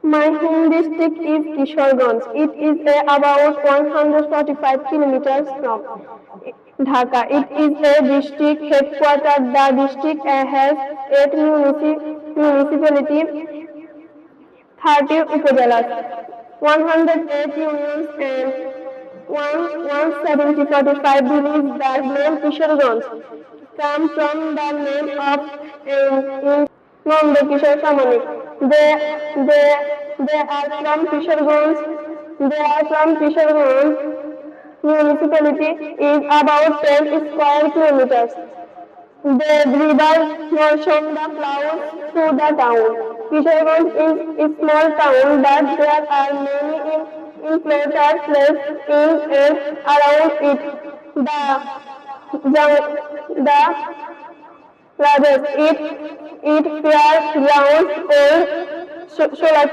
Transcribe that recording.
My home district is Kishoreganj. It is about 145 kilometers from Dhaka. It is a district headquarters. The district has 8 municipalities, 30 upazalas, 108 unions and 170 villages. The name Kishoreganj comes from the name of Nandakishore Samanik. They are from Kishoreganj. They are from Kishoreganj. Municipality is about 10 square kilometers. The river Narshonda flows through the town. Kishoreganj is a small town, but there are many important places in and around it. The Rajas eat fair grounds or solar